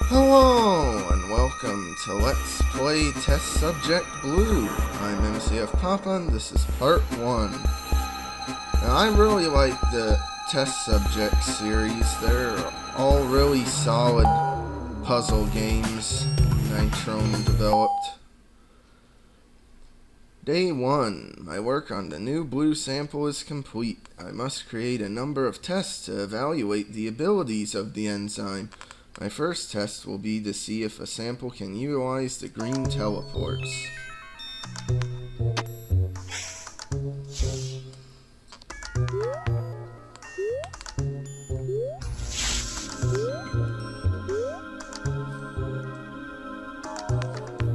Hello, and welcome to Let's Play Test Subject Blue. I'm MCFPapa, and this is part 1. Now, I really like the Test Subject series. They're all really solid puzzle games Nitrome developed. Day 1. My work on the new blue sample is complete. I must create a number of tests to evaluate the abilities of the enzyme. My first test will be to see if a sample can utilize the green teleports.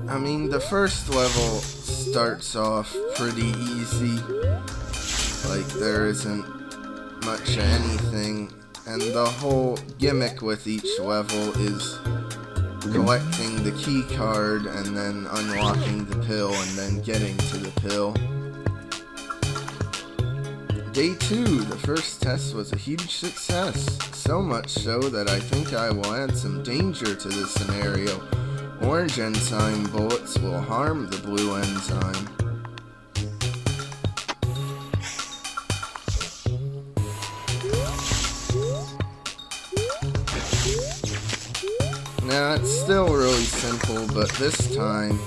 I mean, the first level starts off pretty easy. Like, there isn't much of anything. And the whole gimmick with each level is collecting the key card and then unlocking the pill and then getting to the pill. Day 2, the first test was a huge success. So much so that I think I will add some danger to this scenario. Orange enzyme bullets will harm the blue enzyme. Now, it's still really simple, but this time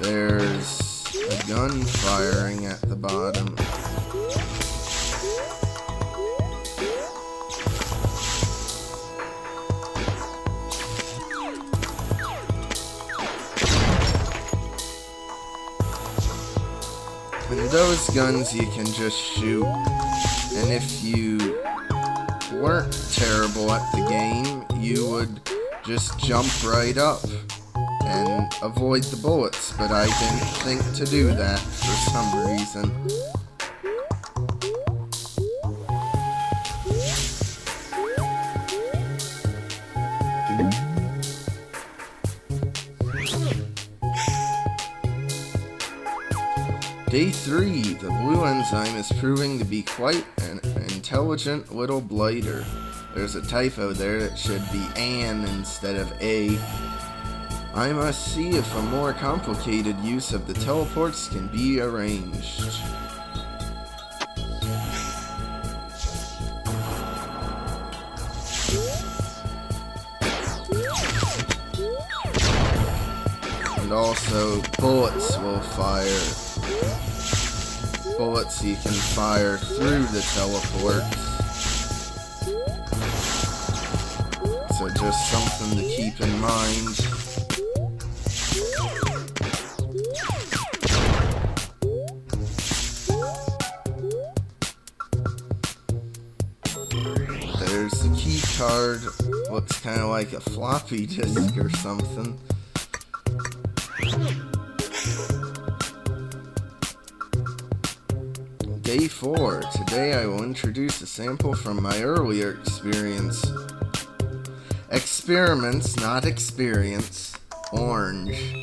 there's a gun firing at the bottom. And those guns you can just shoot, and if you weren't terrible at the game, you would just jump right up and avoid the bullets, but I didn't think to do that for some reason. Day 3, the blue enzyme is proving to be quite an intelligent little blighter. There's a typo there, it should be an instead of a. I must see if a more complicated use of the teleports can be arranged. And also, bullets will fire. Bullets you can fire through the teleports. So just something to keep in mind. There's the key card. Looks kind of like a floppy disk or something. Day 4. Today I will introduce a sample from my earlier experience. Experiments, not experience. Orange.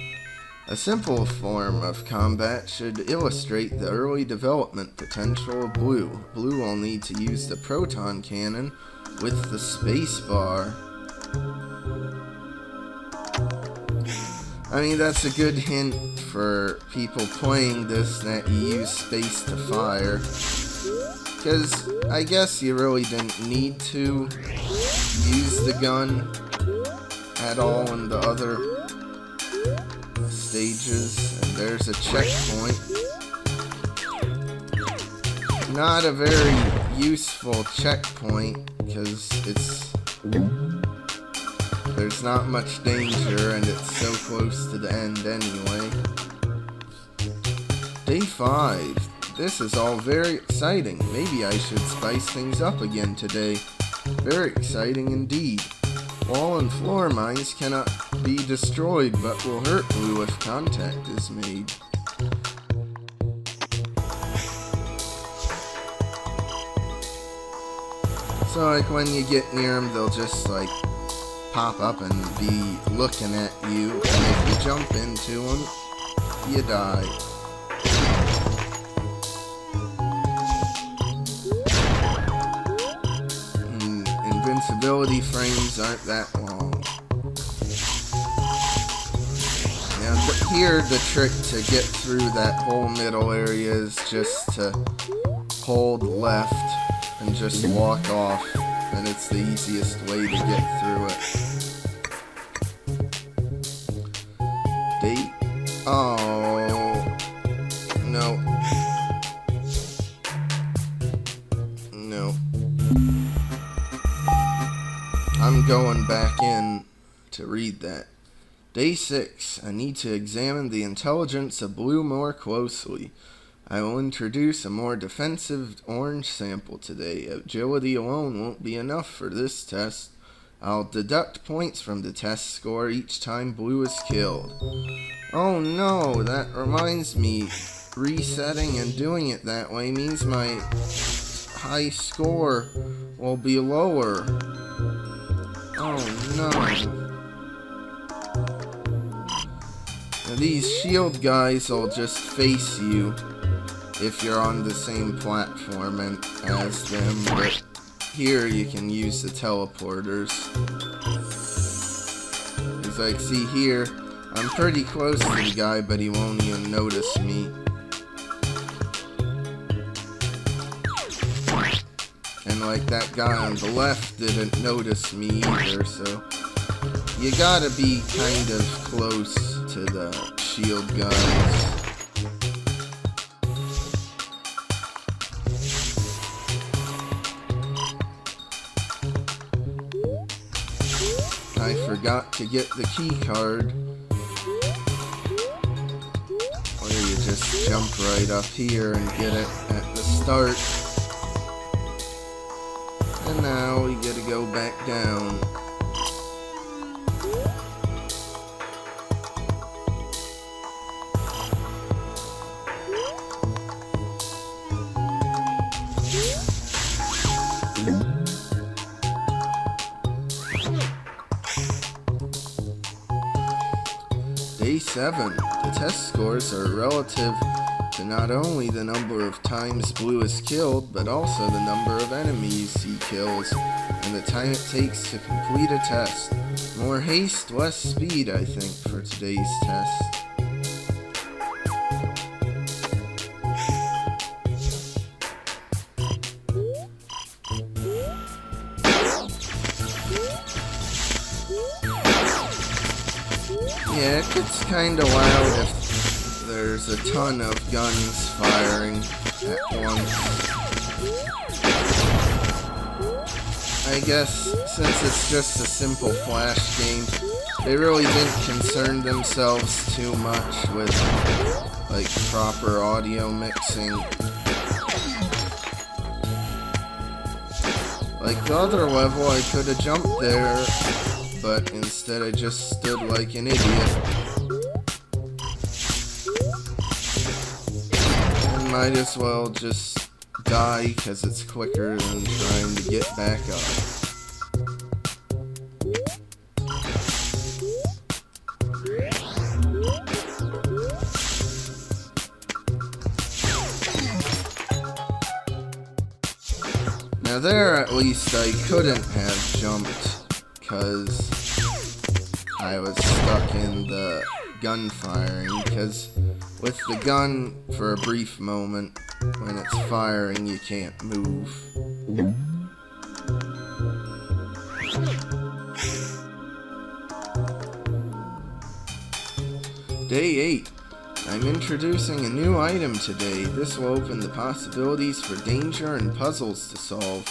A simple form of combat should illustrate the early development potential of blue. Blue will need to use the proton cannon with the space bar. I mean, that's a good hint for people playing this that you use space to fire. Because I guess you really didn't need to use the gun at all in the other stages. And there's a checkpoint. Not a very useful checkpoint because there's not much danger and it's so close to the end anyway. Day 5. This is all very exciting. Maybe I should spice things up again today. Very exciting indeed. Wall and floor mines cannot be destroyed, but will hurt blue if contact is made. So like when you get near them, they'll just like pop up and be looking at you, and if you jump into them, you die. Invincibility frames aren't that long. Now here the trick to get through that whole middle area is just to hold left and just walk off, and it's the easiest way to get through it. Oh no. No. I'm going back in to read that. Day 6. I need to examine the intelligence of blue more closely. I will introduce a more defensive orange sample today. Agility alone won't be enough for this test. I'll deduct points from the test score each time blue is killed. Oh no, that reminds me. Resetting and doing it that way means my high score will be lower. Oh no. Now these shield guys will just face you if you're on the same platform as them, but here you can use the teleporters. As I see here, I'm pretty close to the guy, but he won't even notice me. And like that guy on the left didn't notice me either, so you gotta be kind of close to the shield guys. I forgot to get the key card. Or you just jump right up here and get it at the start. And now we gotta go back down. Day 7. The test scores are relative to not only the number of times blue is killed, but also the number of enemies he kills, and the time it takes to complete a test. More haste, less speed, I think, for today's test. Yeah, it gets kinda loud if there's a ton of guns firing at once. I guess since it's just a simple flash game, they really didn't concern themselves too much with like proper audio mixing. Like the other level, I could have jumped there, but instead I just stood like an idiot. And might as well just die because it's quicker than trying to get back up. Now there at least I couldn't have jumped because I was stuck in the gun firing, because with the gun for a brief moment when it's firing you can't move. Day 8. I'm introducing a new item today. This will open the possibilities for danger and puzzles to solve.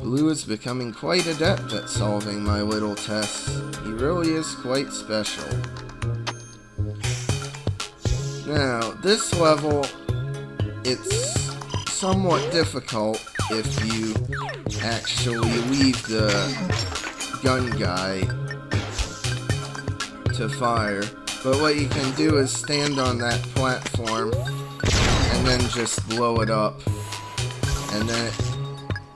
Blue is becoming quite adept at solving my little tests. He really is quite special. Now, this level, it's somewhat difficult if you actually leave the gun guy to fire. But what you can do is stand on that platform and then just blow it up. And then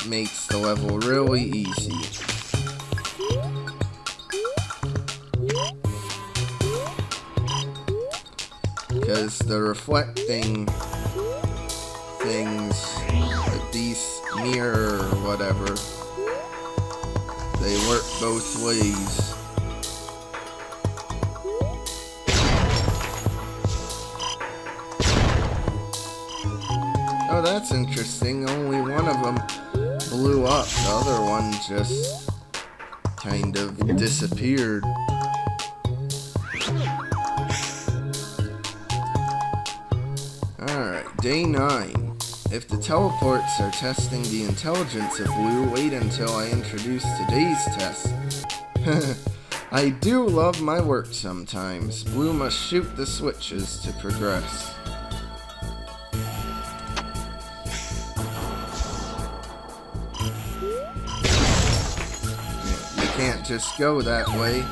it makes the level really easy. because the reflecting things, like these mirror or whatever, they work both ways. Oh, that's interesting. Only one of them blew up. The other one just kind of disappeared. Alright, day 9. If the teleports are testing the intelligence of Blue, wait until I introduce today's test. I do love my work sometimes. Blue must shoot the switches to progress. You can't just go that way.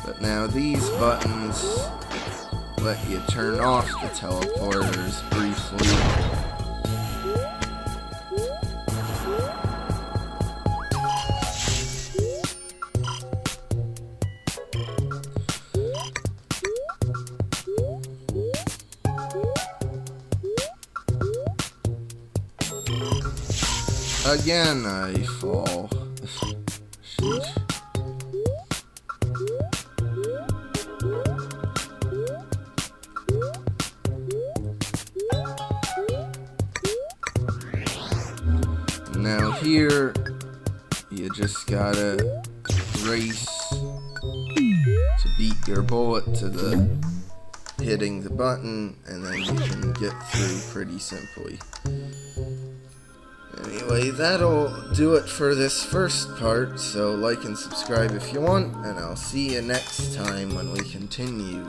But now these buttons let you turn off the teleporters briefly. Again, I fall. Sheesh. Now here, you just gotta race to beat your bullet to the hitting the button, and then you can get through pretty simply. Anyway, that'll do it for this first part, so like and subscribe if you want, and I'll see you next time when we continue.